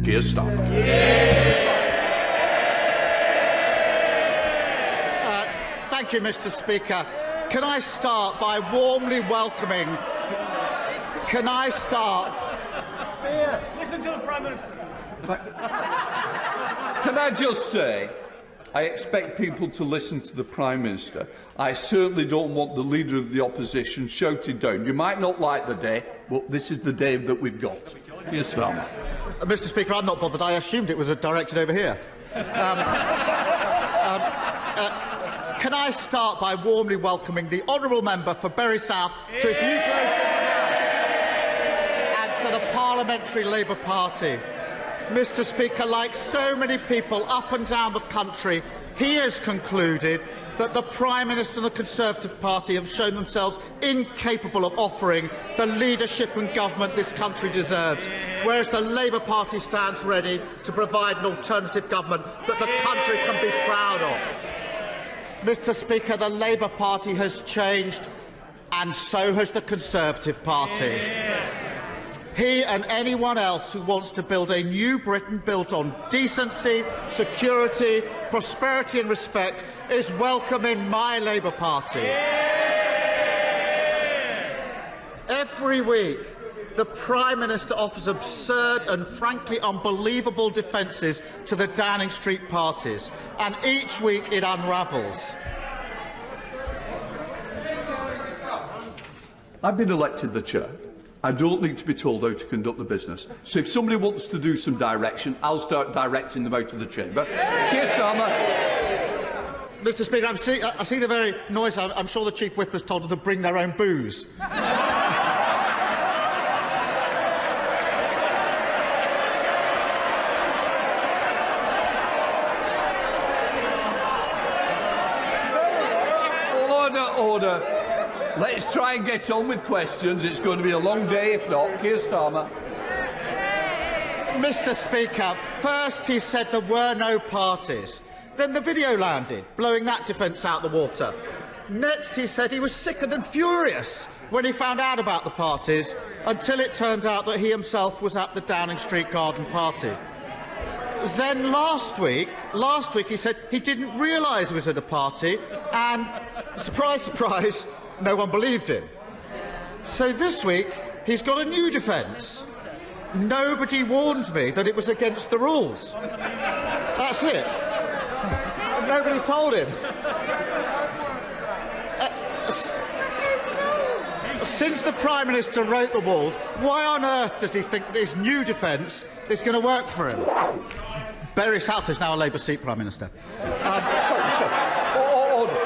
Keir Starmer. Thank you, Mr. Speaker. Can I start by warmly welcoming... Can I start... Listen to the Prime Minister. Can I just say, I expect people to listen to the Prime Minister. I certainly don't want the Leader of the Opposition shouted down. You might not like the day, but this is the day that we've got. Keir Starmer. Mr. Speaker, I'm not bothered. I assumed it was directed over here. Can I start by warmly welcoming the honourable member for Bury South to his new place and to the Parliamentary Labour Party. Mr. Speaker, like so many people up and down the country, he has concluded that the Prime Minister and the Conservative Party have shown themselves incapable of offering the leadership and government this country deserves, whereas the Labour Party stands ready to provide an alternative government that the country can be proud of. Mr. Speaker, the Labour Party has changed, and so has the Conservative Party. He and anyone else who wants to build a new Britain built on decency, security, prosperity and respect is welcome in my Labour Party. Every week, the Prime Minister offers absurd and frankly unbelievable defences to the Downing Street parties, and each week it unravels. I've been elected the chair. I don't need to be told how to conduct the business. So if somebody wants to do some direction, I'll start directing them out of the chamber. Keir Starmer. Mr. Speaker, I see the very noise. I'm sure the Chief Whip has told them to bring their own booze. Order. Let's try and get on with questions. It's going to be a long day if not. Keir Starmer. Mr. Speaker, first he said there were no parties. Then the video landed, blowing that defence out the water. Next he said he was sickened and furious when he found out about the parties, until it turned out that he himself was at the Downing Street garden party. Then last week he said he didn't realise he was at a party, and, surprise, surprise, no one believed him. So this week he's got a new defence. Nobody warned me that it was against the rules. That's it. Nobody told him. Since the Prime Minister wrote the rules, why on earth does he think this new defence is going to work for him? Bury South is now a Labour seat, Prime Minister. Order.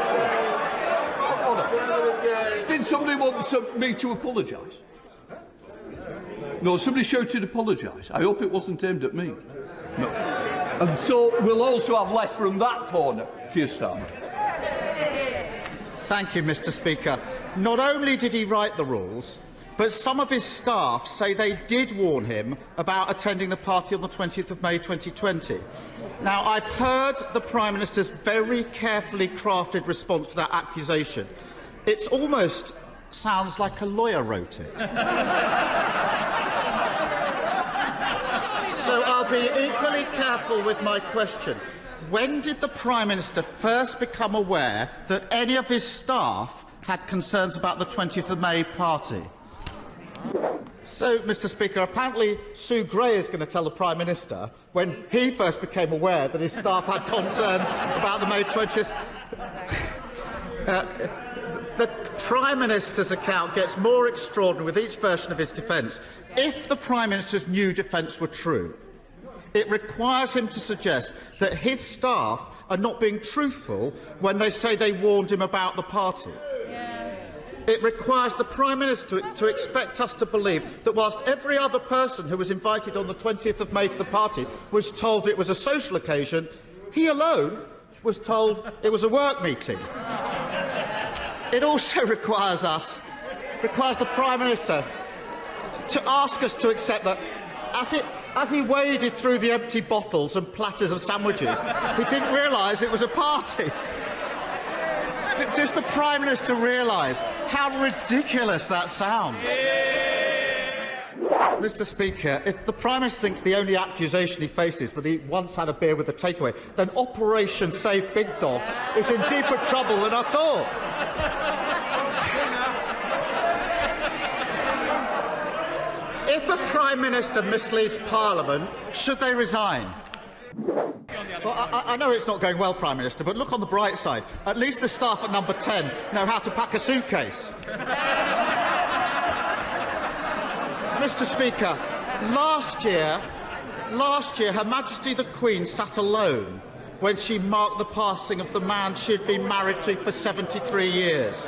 Did somebody want me to apologise? No, somebody shouted apologise. I hope it wasn't aimed at me. No. And so we'll also have less from that corner, Keir Starmer. Thank you, Mr. Speaker. Not only did he write the rules, but some of his staff say they did warn him about attending the party on the 20th of May 2020. Now, I've heard the Prime Minister's very carefully crafted response to that accusation. It almost sounds like a lawyer wrote it. So I'll be equally careful with my question. When did the Prime Minister first become aware that any of his staff had concerns about the 20th of May party? So, Mr. Speaker, apparently Sue Gray is going to tell the Prime Minister when he first became aware that his staff had concerns about the May 20th. The Prime Minister's account gets more extraordinary with each version of his defence. If the Prime Minister's new defence were true, it requires him to suggest that his staff are not being truthful when they say they warned him about the party. It requires the Prime Minister to expect us to believe that whilst every other person who was invited on the 20th of May to the party was told it was a social occasion, he alone was told it was a work meeting. It also requires the Prime Minister to ask us to accept that as he waded through the empty bottles and platters of sandwiches, he didn't realise it was a party. Does the Prime Minister realise how ridiculous that sounds? Mr. Speaker, if the Prime Minister thinks the only accusation he faces that he once had a beer with a takeaway, then Operation Save Big Dog is in deeper trouble than I thought. If a Prime Minister misleads Parliament, should they resign? Well, I know it's not going well, Prime Minister, but look on the bright side. At least the staff at Number 10 know how to pack a suitcase. Mr. Speaker, last year, Her Majesty the Queen sat alone when she marked the passing of the man she'd been married to for 73 years.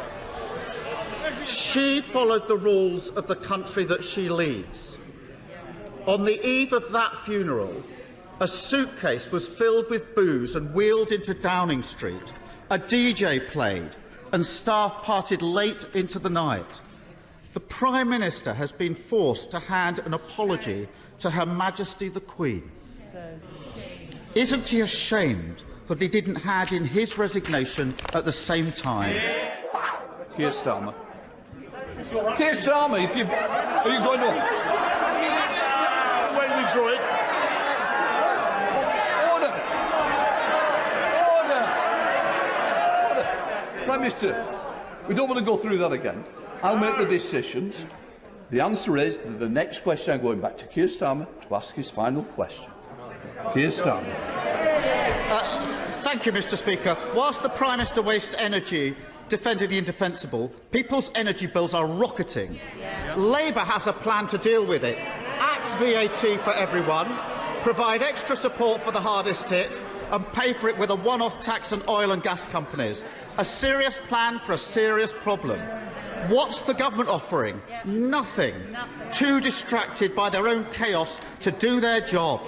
She followed the rules of the country that she leads. On the eve of that funeral, a suitcase was filled with booze and wheeled into Downing Street. A DJ played and staff partied late into the night. The Prime Minister has been forced to hand an apology to Her Majesty the Queen. Isn't he ashamed that he didn't hand in his resignation at the same time? Keir Starmer. Keir Starmer, are you going to... When we draw it. Order! Prime Minister, we don't want to go through that again. I'll make the decisions. The answer is that the next question I'm going back to Keir Starmer to ask his final question. Keir Starmer. Thank you, Mr. Speaker. Whilst the Prime Minister wastes energy defending the indefensible, people's energy bills are rocketing. Labour has a plan to deal with it. Axe VAT for everyone, provide extra support for the hardest hit, and pay for it with a one-off tax on oil and gas companies. A serious plan for a serious problem. What's the government offering? Nothing. Too distracted by their own chaos to do their job.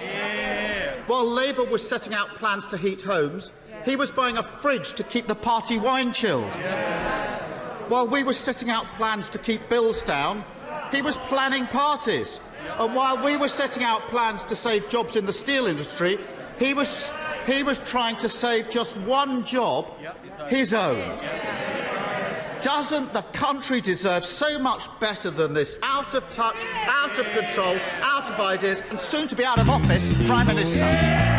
While Labour was setting out plans to heat homes, he was buying a fridge to keep the party wine chilled. While we were setting out plans to keep bills down, he was planning parties. And while we were setting out plans to save jobs in the steel industry, he was trying to save just one job, his own. Doesn't the country deserve so much better than this out of touch, out of control, out of ideas, and soon to be out of office Prime Minister?